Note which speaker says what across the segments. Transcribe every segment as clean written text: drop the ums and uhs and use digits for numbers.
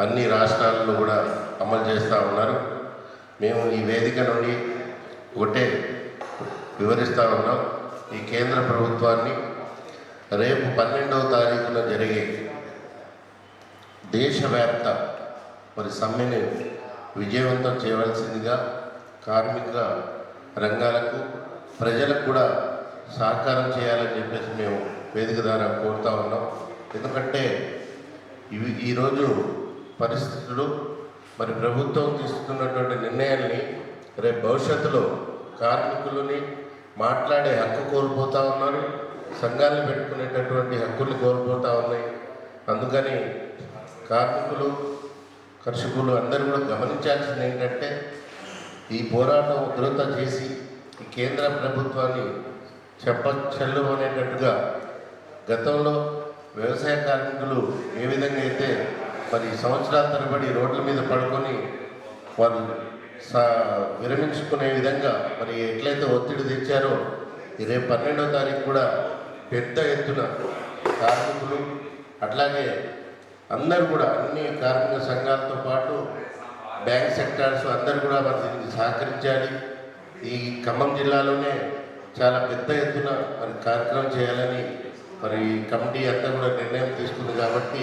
Speaker 1: అన్ని రాష్ట్రాల్లో కూడా అమలు చేస్తూ ఉన్నారు. మేము ఈ వేదిక నుండి ఒకటే వివరిస్తూ ఉన్నాం. ఈ కేంద్ర ప్రభుత్వాన్ని రేపు 12వ తారీఖున జరిగే దేశవ్యాప్త సమ్మెని విజయవంతం చేయవలసిందిగా కార్మిక రంగాలకు ప్రజలకు కూడా సహకారం చేయాలని చెప్పేసి మేము వేదిక ద్వారా కోరుతా ఉన్నాం. ఎందుకంటే ఈరోజు పరిస్థితులు ప్రభుత్వం తీసుకున్నటువంటి నిర్ణయాల్ని రేపు భవిష్యత్తులో కార్మికులని మాట్లాడే హక్కు కోల్పోతూ ఉన్నారు, సంఘాలను పెట్టుకునేటటువంటి హక్కుల్ని కోల్పోతూ ఉన్నాయి. అందుకని కార్మికులు కర్షకులు అందరూ కూడా గమనించాల్సింది ఏంటంటే ఈ పోరాటం ఉధృత చేసి ఈ కేంద్ర ప్రభుత్వాన్ని చెప్పచెల్లు అనేటట్టుగా గతంలో వ్యవసాయ కార్మికులు ఏ విధంగా అయితే సంవత్సరాల తరబడి రోడ్ల మీద పడుకొని వారు విరమించుకునే విధంగా ఎట్లయితే ఒత్తిడి తెచ్చారో రేపు 12వ తారీఖు కూడా పెద్ద ఎత్తున కార్మికులు అట్లాగే అందరూ కూడా అన్ని కార్మిక సంఘాలతో పాటు బ్యాంక్ సెక్టార్స్ అందరూ కూడా దీనికి సహకరించాలి. ఈ ఖమ్మం జిల్లాలోనే చాలా పెద్ద ఎత్తున కార్యక్రమం చేయాలని కమిటీ అంతా కూడా నిర్ణయం తీసుకుంది. కాబట్టి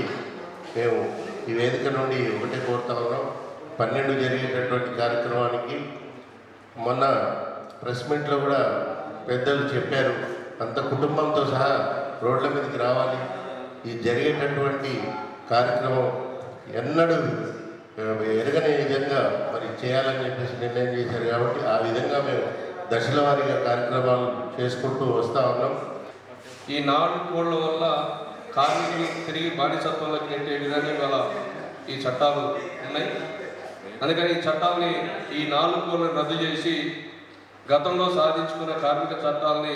Speaker 1: మేము ఈ వేదిక నుండి ఒకటే కోరుతా ఉన్నాం. 12 జరిగేటటువంటి కార్యక్రమానికి మొన్న ప్రెస్ మీట్లో కూడా పెద్దలు చెప్పారు, అంత కుటుంబంతో సహా రోడ్ల మీదకి రావాలి. ఈ జరిగేటటువంటి కార్యక్రమం ఎన్నడూ ఎరగని విధంగా చేయాలని చెప్పేసి నిర్ణయం చేశారు. కాబట్టి ఆ విధంగా మేము దశల వారీగా కార్యక్రమాలు చేసుకుంటూ వస్తూ ఉన్నాం.
Speaker 2: ఈ 4 కోళ్ల వల్ల కార్మికులు తిరిగి బానిసత్వంలోకి నెట్టే విధంగా ఇవాళ ఈ చట్టాలు ఉన్నాయి. అందుకని ఈ చట్టాలని ఈ 4 కోళ్లను రద్దు చేసి గతంలో సాధించుకున్న కార్మిక చట్టాలని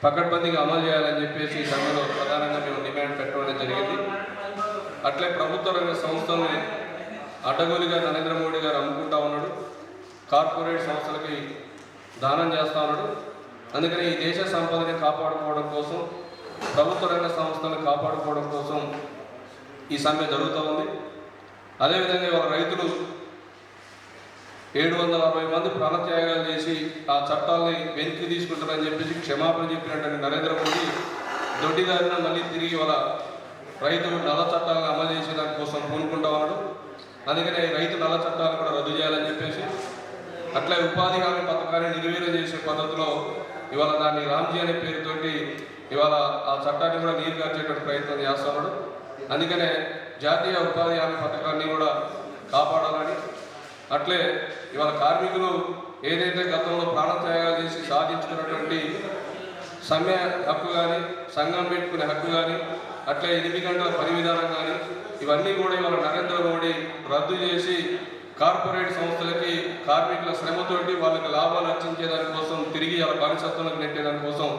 Speaker 2: పకడ్బందీగా అమలు చేయాలని చెప్పేసి సభలో ప్రధానంగా మేము డిమాండ్ పెట్టడం జరిగింది. అట్లే ప్రభుత్వ రంగ సంస్థల్ని అడ్డగోలుగా నరేంద్ర మోడీ గారు అమ్ముకుంటా ఉన్నాడు, కార్పొరేట్ సంస్థలకి దానం చేస్తూ ఉన్నాడు. అందుకని ఈ దేశ సంపదని కాపాడుకోవడం కోసం, ప్రభుత్వ రంగ సంస్థలను కాపాడుకోవడం కోసం ఈ సమ్మె జరుగుతూ ఉంది. అదేవిధంగా ఇవాళ రైతులు 760 మంది ప్రాణత్యాగాలు చేసి ఆ చట్టాలని వెనక్కి తీసుకుంటారని చెప్పేసి క్షమాపణ చెప్పినటువంటి నరేంద్ర మోడీ దొడ్డిదారిన మళ్ళీ తిరిగి వాళ్ళ రైతులు నల్ల చట్టాలను అమలు చేసే దానికోసం పూనుకుంటా ఉన్నాడు. అందుకని రైతు నల్ల చట్టాలను కూడా రద్దు చేయాలని చెప్పేసి అట్లే ఉపాధి హామీ పథకాన్ని నిర్వీర్యం చేసే పద్ధతిలో ఇవాళ దాన్ని రామ్జీ అనే పేరుతోటి ఇవాళ ఆ చట్టాన్ని కూడా నీరు గార్చేటువంటి ప్రయత్నం చేస్తున్నాడు. అందుకనే జాతీయ ఉపాధి హామీ పథకాన్ని కూడా కాపాడాలని, అట్లే ఇవాళ కార్మికులు ఏదైతే గతంలో ప్రాణత్యాగాలు చేసి సాధించుకున్నటువంటి సమ్మె హక్కు కానీ, సంఘం పెట్టుకునే హక్కు కానీ, అట్లే 8 గంటల పని విధానం కానీ, ఇవన్నీ కూడా ఇవాళ నరేంద్ర మోడీ రద్దు చేసి కార్పొరేట్ సంస్థలకి కార్మికుల శ్రమతోటి వాళ్ళకి లాభాలు రక్షించేదానికోసం, తిరిగి వాళ్ళ బానిసత్వంలోకి నెట్టేదానికోసం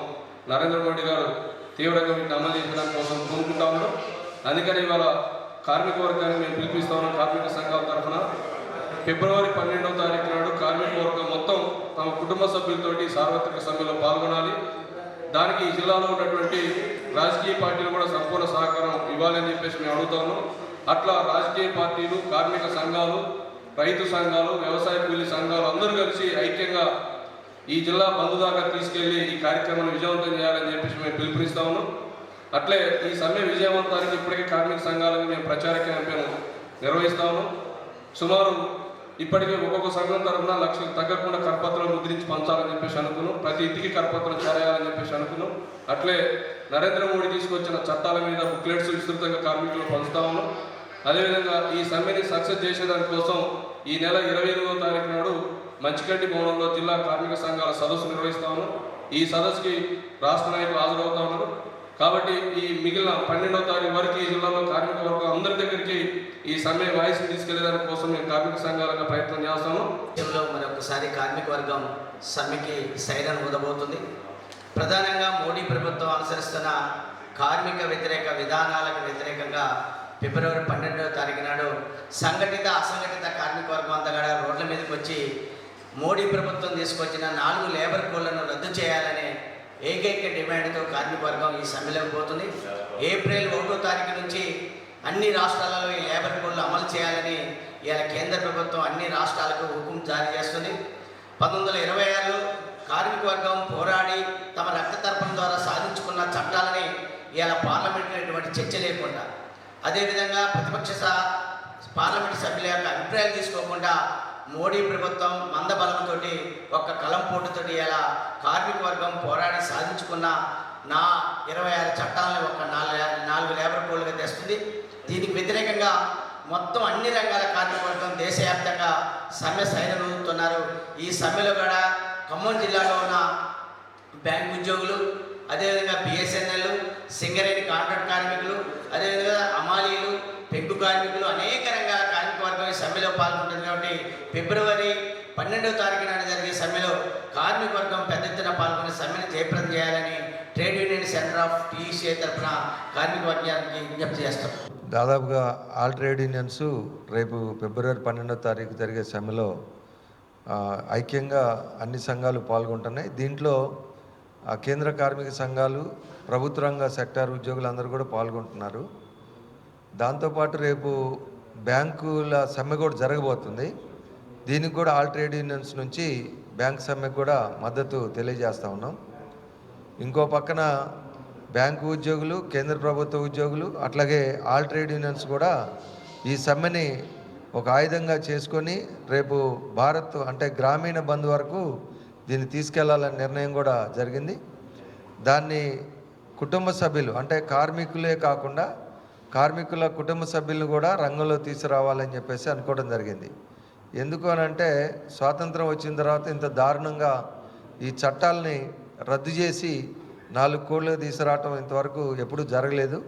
Speaker 2: నరేంద్ర మోడీ గారు తీవ్రంగా వీటిని అమలు చేసేదానికోసం కోరుకుంటా ఉన్నాం. అందుకని ఇవాళ కార్మిక వర్గాన్ని మేము పిలిపిస్తా ఉన్నాం. కార్మిక సంఘాల తరఫున ఫిబ్రవరి 12వ తారీఖు నాడు కార్మిక వర్గం మొత్తం తమ కుటుంబ సభ్యులతోటి సార్వత్రిక సమ్మెలో పాల్గొనాలి. దానికి ఈ జిల్లాలో ఉన్నటువంటి రాజకీయ పార్టీలు కూడా సంపూర్ణ సహకారం ఇవ్వాలని చెప్పేసి మేము అడుగుతాము. అట్లా రాజకీయ పార్టీలు, కార్మిక సంఘాలు, రైతు సంఘాలు, వ్యవసాయ కూలీ సంఘాలు అందరూ కలిసి ఐక్యంగా ఈ జిల్లా బంధు దాకా తీసుకెళ్లి ఈ కార్యక్రమాన్ని విజయవంతం చేయాలని చెప్పేసి మేము పిలుపునిస్తా ఉన్నాం. అట్లే ఈ సమ్మె విజయవంతానికి ఇప్పటికే కార్మిక సంఘాలకు మేము ప్రచార క్యాంపెయిన్ నిర్వహిస్తాము. సుమారు ఇప్పటికే ఒక్కొక్క సంఘం తరఫున 1 లక్షలకు తగ్గకుండా కరపత్రాలు ముద్రించి పంచాలని చెప్పేసి అనుకున్నాం. ప్రతి ఇంటికి కరపత్రం చేయాలని చెప్పేసి అనుకున్నాం. అట్లే నరేంద్ర మోడీ తీసుకొచ్చిన చట్టాల మీద బుక్లెట్స్ విస్తృతంగా కార్మికులు పంచుతా ఉన్నాం. అదేవిధంగా ఈ సమ్మెని సక్సెస్ చేసేదానికోసం ఈ నెల 28వ తారీఖు నాడు మంచిగడ్డి భవనంలో జిల్లా కార్మిక సంఘాల సదస్సు నిర్వహిస్తాము. ఈ సదస్సుకి రాష్ట్ర నాయకులు హాజరవుతా ఉన్నారు. కాబట్టి ఈ మిగిలిన 12వ తారీఖు వరకు ఈ జిల్లాలో కార్మిక వర్గం అందరి దగ్గరికి ఈ సమ్మె వాయిస్ తీసుకెళ్లేదాని కోసం మేము కార్మిక సంఘాలుగా ప్రయత్నం చేస్తాము.
Speaker 3: మరొకసారి కార్మిక వర్గం సమ్మెకి సైరన్ ఊదబోతుంది. ప్రధానంగా మోడీ ప్రభుత్వం అనుసరిస్తున్న కార్మిక వ్యతిరేక విధానాలకు వ్యతిరేకంగా ఫిబ్రవరి 12వ తారీఖు నాడు సంఘటిత అసంఘటిత కార్మిక వర్గం అంతా కూడా రోడ్ల మీదకి వచ్చి మోడీ ప్రభుత్వం తీసుకొచ్చిన 4 లేబర్ కోడ్లను రద్దు చేయాలనే ఏకైక డిమాండ్తో కార్మిక వర్గం ఈ సమ్మెలోకి పోతుంది. ఏప్రిల్ 1వ తారీఖు నుంచి అన్ని రాష్ట్రాలలో ఈ లేబర్ కోడ్లు అమలు చేయాలని ఇవాళ కేంద్ర ప్రభుత్వం అన్ని రాష్ట్రాలకు హుకుం జారీ చేస్తుంది. 1926లో కార్మిక వర్గం పోరాడి తమ రక్తతర్పణ ద్వారా సాధించుకున్న చట్టాలని ఇవాళ పార్లమెంట్లో ఎటువంటి చర్చ లేకుండా, అదేవిధంగా పార్లమెంట్ సభ్యుల యొక్క అభిప్రాయాలు తీసుకోకుండా మోడీ ప్రభుత్వం మందబలంతో ఒక్క కలంపోటుతో ఇలా కార్మిక వర్గం పోరాడి సాధించుకున్న నా 26 చట్టాలను ఒక 4 లేబర్ కోడ్లుగా తెస్తుంది. దీనికి వ్యతిరేకంగా మొత్తం అన్ని రంగాల కార్మిక వర్గం దేశవ్యాప్తంగా సమ్మె సైరన్ ఊదుతున్నారు. ఈ సమ్మెలో కూడా ఖమ్మం జిల్లాలో ఉన్న బ్యాంక్ ఉద్యోగులు, అదేవిధంగా బిఎస్ఎన్ఎల్, సింగరేణి కాంట్రాక్ట్ కార్మికులు, అదేవిధంగా అమాలీలు, పెగ్గు కార్మికులు, అనేక రంగాల కార్మిక వర్గం ఈ సమ్మెలో పాల్గొంటుంది. కాబట్టి ఫిబ్రవరి 12వ తారీఖు నాడు జరిగే సమ్మెలో కార్మిక వర్గం పెద్ద ఎత్తున పాల్గొని సమ్మెను జయప్రదం చేయాలని trade union centre of TCI తరఫున కార్మిక వర్గానికి విజ్ఞప్తి చేస్తాం.
Speaker 4: దాదాపుగా ఆల్ ట్రేడ్ యూనియన్స్ రేపు ఫిబ్రవరి 12వ తారీఖు జరిగే సమ్మెలో ఐక్యంగా అన్ని సంఘాలు పాల్గొంటున్నాయి. దీంట్లో కేంద్ర కార్మిక సంఘాలు, ప్రభుత్వ రంగ సెక్టార్ ఉద్యోగులందరూ కూడా పాల్గొంటున్నారు. దాంతోపాటు రేపు బ్యాంకుల సమ్మె కూడా జరగబోతుంది. దీనికి కూడా ఆల్ ట్రేడ్ యూనియన్స్ నుంచి బ్యాంక్ సమ్మెకు కూడా మద్దతు తెలియజేస్తూ ఉన్నాం. ఇంకో పక్కన బ్యాంకు ఉద్యోగులు, కేంద్ర ప్రభుత్వ ఉద్యోగులు, అట్లాగే ఆల్ ట్రేడ్ యూనియన్స్ కూడా ఈ సమ్మెని ఒక ఆయుధంగా చేసుకొని రేపు భారత్ అంటే గ్రామీణ బంద్ వరకు దీన్ని తీసుకెళ్లాలనే నిర్ణయం కూడా జరిగింది. దాన్ని కుటుంబ సభ్యులు అంటే కార్మికులే కాకుండా కార్మికుల కుటుంబ సభ్యులను కూడా రంగంలో తీసుకురావాలని చెప్పేసి అనుకోవడం జరిగింది. ఎందుకు అనంటే స్వాతంత్రం వచ్చిన తర్వాత ఇంత దారుణంగా ఈ చట్టాలని రద్దు చేసి 4 కోళ్ళు తీసుకురావటం ఇంతవరకు ఎప్పుడూ జరగలేదు.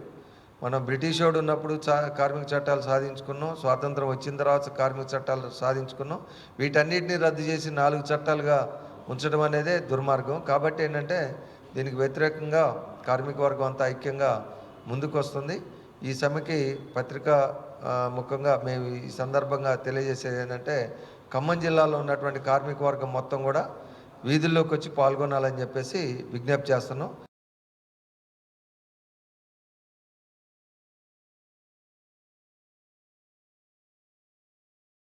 Speaker 4: మనం బ్రిటిష్ వాడు ఉన్నప్పుడు కార్మిక చట్టాలు సాధించుకున్నాం, స్వాతంత్రం వచ్చిన తర్వాత కార్మిక చట్టాలు సాధించుకున్నాం. వీటన్నిటిని రద్దు చేసి 4 చట్టాలుగా ఉంచడం అనేదే దుర్మార్గం. కాబట్టి ఏంటంటే దీనికి వ్యతిరేకంగా కార్మిక వర్గం అంతా ఐక్యంగా ముందుకు వస్తుంది. ఈ సమ్మెకి పత్రికా ముఖంగా మేము ఈ సందర్భంగా తెలియజేసేది ఏంటంటే ఖమ్మం జిల్లాలో ఉన్నటువంటి కార్మిక వర్గం మొత్తం కూడా వీధుల్లోకి వచ్చి పాల్గొనాలని చెప్పేసి విజ్ఞప్తి చేస్తున్నాం.